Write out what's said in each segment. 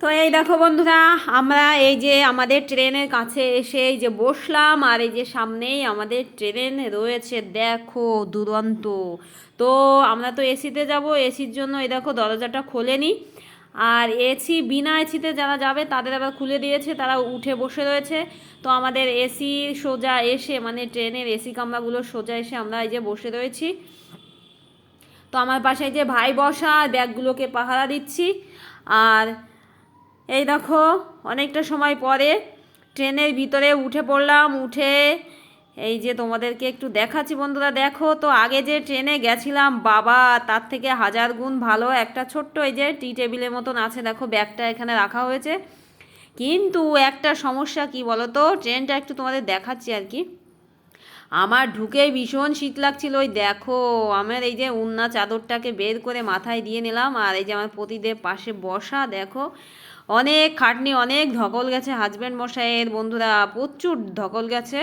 তো এই দেখো বন্ধুরা, আমরা এই যে আমাদের ট্রেনের কাছে এসে এই যে বসলাম, আর এই যে সামনেই আমাদের ট্রেন রয়েছে, দেখো দুরন্ত। তো আমরা তো এসিতে যাব, এসির জন্য এই দেখো দরজাটা খোলেনি, আর এসি বিনা এসিতে যারা যাবে তাদের আবার খুলে দিয়েছে, তারা উঠে বসে রয়েছে। তো আমাদের এসি সোজা এসে, মানে ট্রেনের এসি কামরাগুলো সোজা এসে আমরা এই যে বসে রয়েছি। তো আমার পাশে যে ভাই বসা, ব্যাগগুলোকে পাহারা দিচ্ছি। আর এই দেখো, অনেকটা সময় পরে ট্রেনের ভিতরে উঠে পড়লাম। উঠে এই যে তোমাদেরকে একটু দেখাচ্ছি বন্ধুরা, দেখো তো আগে যে ট্রেনে গেছিলাম বাবা, তার থেকে হাজার গুণ ভালো। একটা ছোট্ট এই যে টি টেবিলের মতন আছে, দেখো ব্যাগটা এখানে রাখা হয়েছে। কিন্তু একটা সমস্যা কি বলো তো, ট্রেনটা একটু তোমাদের দেখাচ্ছি আর কি। আমার ঢুকেই ভীষণ শীত লাগছিল। ওই দেখো, আমার এই যে উন্না চাদরটাকে বের করে মাথায় দিয়ে নিলাম, আর এই যে আমার পতিদেব পাশে বসা, দেখো অনেক খাটনি, অনেক ধকল গেছে হাজব্যান্ড মশাইয়ের বন্ধুরা, প্রচুর ধকল গেছে।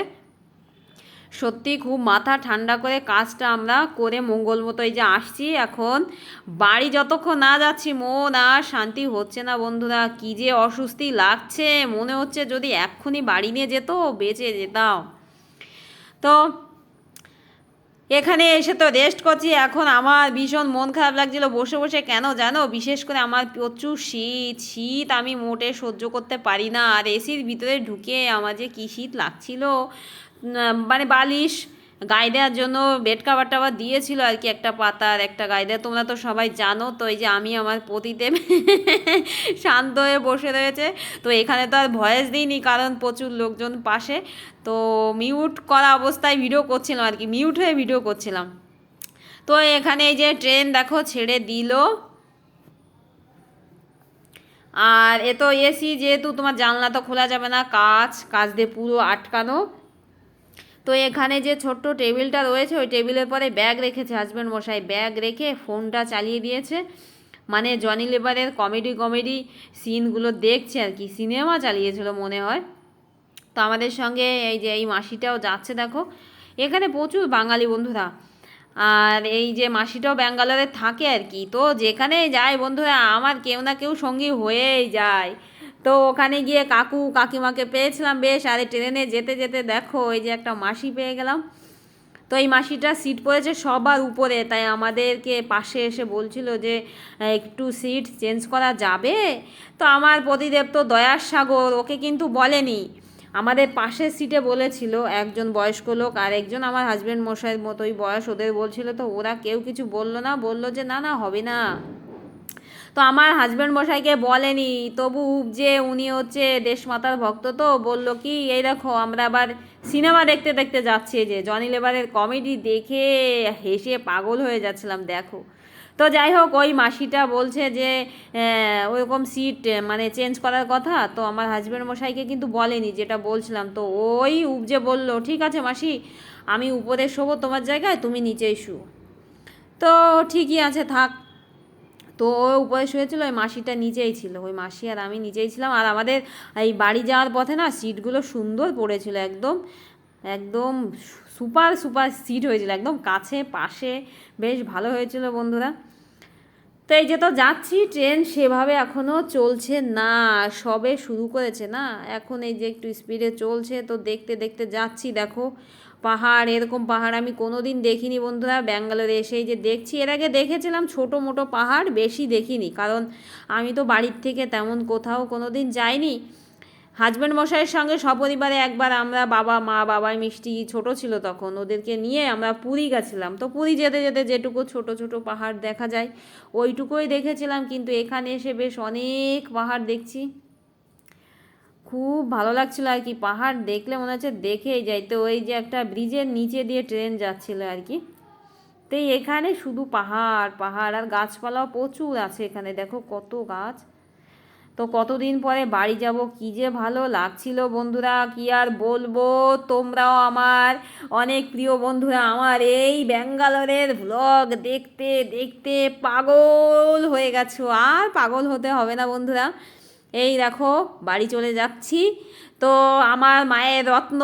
সত্যি খুব মাথা ঠান্ডা করে কাজটা আমরা করে মঙ্গল মতো এই যে আসছি। এখন বাড়ি যতক্ষণ না যাচ্ছি মন আর শান্তি হচ্ছে না বন্ধুরা, কী যে অস্বস্তি লাগছে, মনে হচ্ছে যদি এক্ষুনি বাড়ি নিয়ে যেত বেঁচে যেতাম। তো এখানে এসে তো রেস্ট করছি। এখন আমার ভীষণ মন খারাপ লাগছিল বসে বসে, কেন জানো, বিশেষ করে আমার প্রচুর শীত, শীত আমি মোটে সহ্য করতে পারি না। আর এসির ভিতরে ঢুকে আমার যে কী শীত লাগছিল, মানে বালিশ গায়ে দেওয়ার জন্য বেড কাভার টাভার দিয়েছিল আর কি, একটা পাতার একটা গায়ে দেওয়া, তোমরা তো সবাই জানো। তো এই যে আমি আমার পতিদেব শান্ত হয়ে বসে রয়েছে। তো এখানে তো আর ভয়েস দিইনি, কারণ প্রচুর লোকজন পাশে। তো মিউট করা অবস্থায় ভিডিও করছিলাম আর কি, মিউট হয়ে ভিডিও করছিলাম। তো এখানে এই যে ট্রেন দেখো ছেড়ে দিল। আর এ তো এসি, যেহেতু তোমার জানলা তো খোলা যাবে না, কাঁচ কাঁচ দিয়ে পুরো আটকানো। তো এখানে যে ছোট্ট টেবিলটা রয়েছে, ওই টেবিলের পরে ব্যাগ রেখেছে হাজব্যান্ড মশাই, ব্যাগ রেখে ফোনটা চালিয়ে দিয়েছে। মানে জনি লিভারের কমেডি কমেডি সিনগুলো দেখছে আর কি, সিনেমা চালিয়েছিল মনে হয়। তো আমাদের সঙ্গে এই যে এই মাসিটাও যাচ্ছে দেখো। এখানে প্রচুর বাঙালি বন্ধুরা, আর এই যে মাসিটাও ব্যাঙ্গালোরে থাকে আর কি। তো যেখানে যায় বন্ধুরা, আমার কেউ না কেউ সঙ্গী হয়েই যায়। তো ওখানে গিয়ে কাকু কাকিমাকে পেয়েছিলাম বেশ, আর এই ট্রেনে যেতে যেতে দেখো এই যে একটা মাসি পেয়ে গেলাম। তো এই মাসিটা সিট পড়েছে সবার উপরে, তাই আমাদেরকে পাশে এসে বলছিল যে একটু সিট চেঞ্জ করা যাবে। তো আমার প্রতিদেব তো দয়ার সাগর, ওকে কিন্তু বলেনি, আমাদের পাশের সিটে বলেছিল একজন বয়স্ক লোক, আর একজন আমার হাজব্যান্ড মশাইয়ের মতোই বয়স, ওদের বলছিল। তো ওরা কেউ কিছু বললো না, বললো যে না না হবে না। তো আমার হাজব্যান্ড মশাইকে বলেনি, তবু যে উনি হচ্ছে দেশমাতার ভক্ত, তো বলল কি এই দেখো আমরা আবার সিনেমা দেখতে দেখতে যাচ্ছি, এই যে জনি লেবারের কমেডি দেখে হেসে পাগল হয়ে যাচ্ছিলাম দেখো। তো যাই হোক, ওই মাসিটা বলছে যে ওরকম সিট মানে চেঞ্জ করার কথা, তো আমার হাজব্যান্ড মশাইকে কিন্তু বলেনি যেটা বলছিলাম। তো ওই উপজে বলল ঠিক আছে মাসি, আমি উপরে শোবো তোমার জায়গায়, তুমি নিচেই শুও। তো ঠিকই আছে থাক। তো ও উপরে শুয়েছিল, ওই মাসিটা নিচেই ছিল, ওই মাসি আর আমি নিচেই ছিলাম। আর আমাদের এই বাড়ি যাওয়ার পথে না সিটগুলো সুন্দর পড়েছিল, একদম একদম সুপার সুপার সিট হয়েছিল, একদম কাছে পাশে, বেশ ভালো হয়েছিল বন্ধুরা। তো এই যে তো যাচ্ছি, ট্রেন সেভাবে এখনও চলছে না, সবে শুরু করেছে না, এখন এই যে একটু স্পিডে চলছে। তো দেখতে দেখতে যাচ্ছি দেখো, পাহাড়, এরকম পাহাড় আমি কোনো দিন দেখিনি বন্ধুরা, ব্যাঙ্গালোরে এসেই যে দেখছি। এর আগে দেখেছিলাম ছোটো মোটো পাহাড়, বেশি দেখিনি, কারণ আমি তো বাড়ির থেকে তেমন কোথাও কোনো দিন যাইনি। হাজব্যান্ড মশাইয়ের সঙ্গে সপরিবারে একবার আমরা বাবা মা, বাবাই মিষ্টি ছোট ছিল তখন, ওদেরকে নিয়ে আমরা পুরী গেছিলাম। তো পুরী যেতে যেতে যেটুকু ছোট ছোট পাহাড় দেখা যায় ওইটুকুই দেখেছিলাম, কিন্তু এখানে এসে বেশ অনেক পাহাড় দেখছি, খুব ভালো লাগছিলো আর কি। পাহাড় দেখলে মনে হচ্ছে দেখেই যাই। তো ওই যে একটা ব্রিজের নিচে দিয়ে ট্রেন যাচ্ছিলো আর কি। তো এখানে শুধু পাহাড় পাহাড়, আর গাছপালাও প্রচুর আছে এখানে, দেখো কত গাছ। তো কতদিন পরে বাড়ি যাব, কী যে ভালো লাগছিল বন্ধুরা, কি আর বলবো। তোমরাও আমার অনেক প্রিয় বন্ধুরা, আমার এই ব্যাঙ্গালোরের ভ্লগ দেখতে দেখতে পাগল হয়ে গেছো, আর পাগল হতে হবে না বন্ধুরা। এই দেখো বাড়ি চলে যাচ্ছি। তো আমার মায়ের রত্ন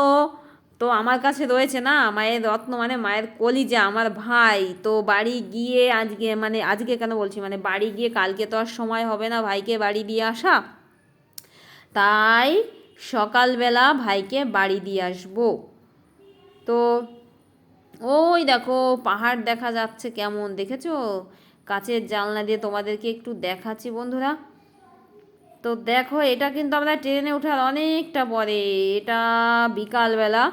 তো আমার কাছে রয়েছে না, মায়ের রত্ন মানে মায়ের কলিজা, আমার ভাই। তো বাড়ি গিয়ে আজকে, মানে আজকে কেন বলছি, মানে বাড়ি গিয়ে কালকে তো আর সময় হবে না ভাইকে বাড়ি দিয়ে আসা। তাই সকালবেলা ভাইকে বাড়ি দিয়ে আসবো। তো ওই দেখো পাহাড় দেখা যাচ্ছে, কেমন দেখেছো? কাচের জানলা দিয়ে তোমাদেরকে একটু দেখাচ্ছি বন্ধুরা। তো দেখো এটা কিন্তু আমরা ট্রেনে ওঠার অনেকটা পরে, এটা বিকালবেলা,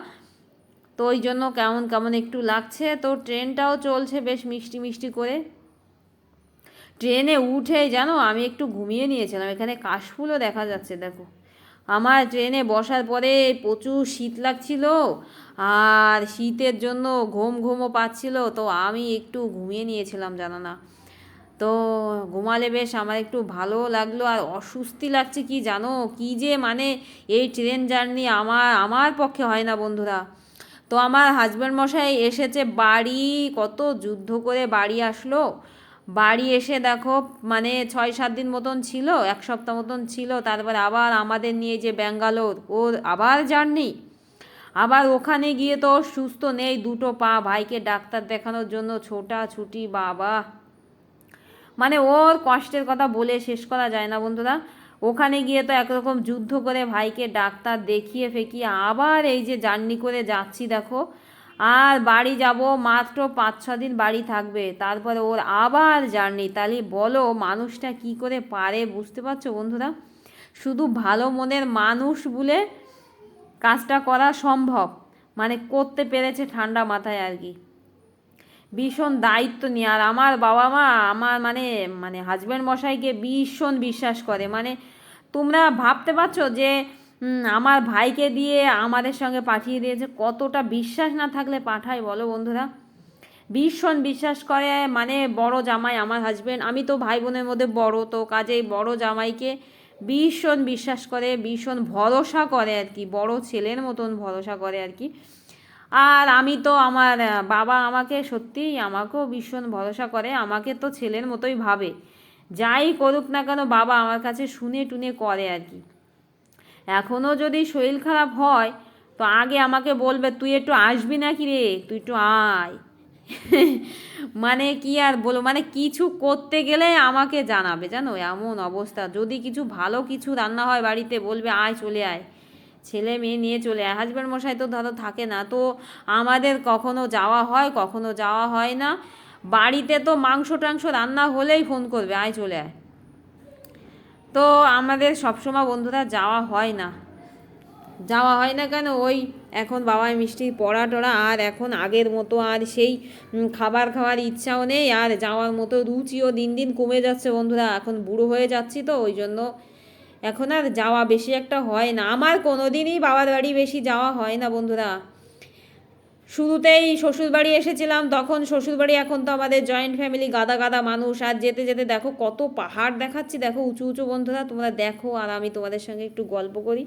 তো ওই জন্য কেমন কেমন একটু লাগছে। তো ট্রেনটাও চলছে বেশ মিষ্টি মিষ্টি করে। ট্রেনে উঠে জানো আমি একটু ঘুমিয়ে নিয়েছিলাম, এখানে কাশফুলও দেখা যাচ্ছে দেখো। আমার ট্রেনে বসার পরে প্রচুর শীত লাগছিল, আর শীতের জন্য ঘুম ঘুমও পাচ্ছিল, তো আমি একটু ঘুমিয়ে নিয়েছিলাম জানো না। তো ঘুমালে বেশ আমার একটু ভালো লাগলো, আর অস্বস্তি লাগছে কি জানো, কি যে মানে এই ট্রেন জার্নি আমার আমার পক্ষে হয় না বন্ধুরা। তো আমার হাজব্যান্ড মশাই এসেছে বাড়ি, কত যুদ্ধ করে বাড়ি আসলো। বাড়ি এসে দেখো মানে 6-7 দিন মতন ছিল, 1 সপ্তাহ মতন ছিল, তারপর আবার আমাদের নিয়ে যে ব্যাঙ্গালোর, ওর আবার জার্নি। আবার ওখানে গিয়ে তো সুস্থ নেই, দুটো পা, ভাইকে ডাক্তার দেখানোর জন্য ছোটাছুটি, বাবা মানে ওর কষ্টের কথা বলে শেষ করা যায় না বন্ধুরা। ওখানে গিয়ে তো একরকম যুদ্ধ করে ভাইকে ডাক্তার দেখিয়ে ফেকিয়ে আবার এই যে জার্নি করে যাচ্ছি দেখো। আর বাড়ি যাব মাত্র 5-6 দিন বাড়ি থাকবে, তারপরে ওর আবার জার্নি। তাহলে বলো মানুষটা কি করে পারে, বুঝতে পারছো বন্ধুরা? শুধু ভালো মনের মানুষ বলে কাজটা করা সম্ভব, মানে করতে পেরেছে ঠান্ডা মাথায় আর কি। ভীষণ দায়িত্ব নিয়ে, আর আমার বাবা মা আমার মানে মানে হাজব্যান্ড মশাইকে ভীষণ বিশ্বাস করে, মানে তোমরা ভাবতে পারছো যে আমার ভাইকে দিয়ে আমাদের সঙ্গে পাঠিয়ে দিয়েছে, কতটা বিশ্বাস না থাকলে পাঠায় বলো বন্ধুরা। ভীষণ বিশ্বাস করে, মানে বড় জামাই আমার হাজব্যান্ড, আমি তো ভাই বোনের মধ্যে বড়, তো কাজেই বড় জামাইকে ভীষণ বিশ্বাস করে, ভীষণ ভরসা করে আর কি, বড় ছেলের মতন ভরসা করে আর কি। আর আমি তো আমার বাবা আমাকে সত্যিই আমাকেও ভীষণ ভরসা করে, আমাকে তো ছেলের মতোই ভাবে। যাই করুক না কেন বাবা আমার কাছে শুনে টুনে করে আর কি। এখনও যদি শরীর খারাপ হয় তো আগে আমাকে বলবে, তুই একটু আসবি নাকি রে, তুই একটু আয়। মানে কি আর বলো, মানে কিছু করতে গেলে আমাকে জানাবে জানো, এমন অবস্থা। যদি কিছু ভালো কিছু রান্না হয় বাড়িতে বলবে আয় চলে আয়, ছেলে মেয়ে নিয়ে চলে আয়। হাজব্যান্ড মশাই তো ধরো থাকে না, তো আমাদের কখনো যাওয়া হয় কখনো যাওয়া হয় না। বাড়িতে তো মাংস টাংস রান্না হলেই ফোন করবে আয় চলে আয়। তো আমাদের সবসময় বন্ধুরা যাওয়া হয় না। যাওয়া হয় না কেন, ওই এখন বাবাই মিষ্টির পড়া টড়া, আর এখন আগের মতো আর সেই খাবার খাওয়ার ইচ্ছাও নেই, আর যাওয়ার মতো রুচিও দিন দিন কমে যাচ্ছে বন্ধুরা। এখন বুড়ো হয়ে যাচ্ছি তো ওই জন্য এখন আর যাওয়া বেশি একটা হয় না। আমার কোনো দিনই বাবার বাড়ি বেশি যাওয়া হয় না বন্ধুরা। শুরুতেই শ্বশুরবাড়ি এসেছিলাম, তখন শ্বশুরবাড়ি, এখন তো আমাদের জয়েন্ট ফ্যামিলি, গাদা গাদা মানুষ, আর যেতে যেতে দেখো কত পাহাড় দেখাচ্ছি, দেখো উঁচু উঁচু বন্ধুরা, তোমরা দেখো আর আমি তোমাদের সঙ্গে একটু গল্প করি।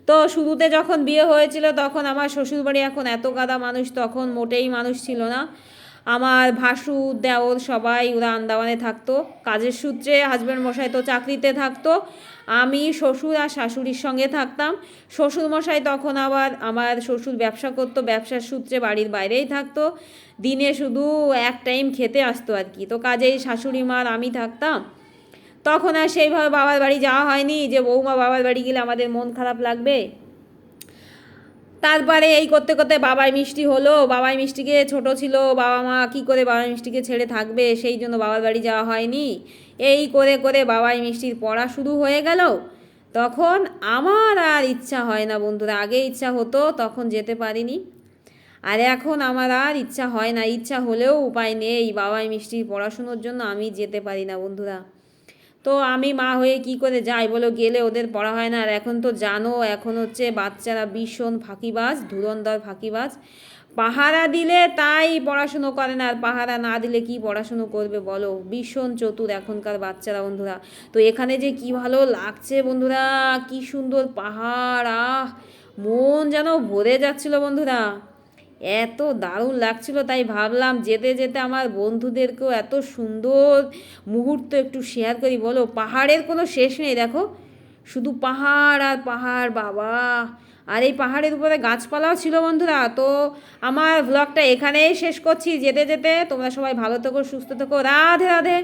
তো শুরুতে যখন বিয়ে হয়েছিল তখন আমার শ্বশুরবাড়ি, এখন এত গাদা মানুষ, তখন মোটেই মানুষ ছিল না। আমার ভাসুর দেওর সবাই ওরা আন্দামানে থাকতো কাজের সূত্রে, হাজব্যান্ড মশাই তো চাকরিতে থাকতো, আমি শ্বশুর আর শাশুড়ির সঙ্গে থাকতাম। শ্বশুর মশাই তখন আবার, আমার শ্বশুর ব্যবসা করতো, ব্যবসার সূত্রে বাড়ির বাইরেই থাকতো, দিনে শুধু এক টাইম খেতে আসতো আর কি। তো কাজেই শাশুড়ি মার আমি থাকতাম। তখন আর সেইভাবে বাবার বাড়ি যাওয়া হয়নি যে বৌমা বাবার বাড়ি গেলে আমাদের মন খারাপ লাগবে। তারপরে এই করতে করতে বাবাই মিষ্টি হলো, বাবাই মিষ্টিকে ছোট ছিল, বাবা মা কী করে বাবাই মিষ্টিকে ছেড়ে থাকবে, সেই জন্য বাবার বাড়ি যাওয়া হয়নি। এই করে করে বাবাই মিষ্টির পড়া শুরু হয়ে গেল। তখন আমার আর ইচ্ছা হয় না বন্ধুরা, আগে ইচ্ছা হতো তখন যেতে পারিনি, আর এখন আমার আর ইচ্ছা হয় না। ইচ্ছা হলেও উপায় নেই, বাবাই মিষ্টির পড়াশুনোর জন্য আমি যেতে পারি না বন্ধুরা। তো আমি মা হয়ে কি করে যাই বলো, গেলে ওদের পড়া হয় না। আর এখন তো জানো এখন হচ্ছে বাচ্চারা ভীষণ ফাঁকিবাজ, ধুরন্ধর ফাঁকিবাজ। পাহারা দিলে তাই পড়াশুনো করে না, আর পাহারা না দিলে কি পড়াশুনো করবে বলো, ভীষণ চতুর এখনকার বাচ্চারা বন্ধুরা। তো এখানে যে কি ভালো লাগছে বন্ধুরা, কি সুন্দর পাহাড়, মন যেন ভরে যাচ্ছিল বন্ধুরা, এত দারুণ লাগছিল। তাই ভাবলাম যেতে যেতে আমার বন্ধুদেরকেও এত সুন্দর মুহূর্ত একটু শেয়ার করি। বলো পাহাড়ের কোনো শেষ নেই, দেখো শুধু পাহাড় আর পাহাড় বাবা। আর এই পাহাড়ের উপরে গাছপালাও ছিল বন্ধুরা। তো আমার ব্লগটা এখানেই শেষ করছি, যেতে যেতে তোমরা সবাই ভালো থেকো, সুস্থ থেকো, রাধে রাধে।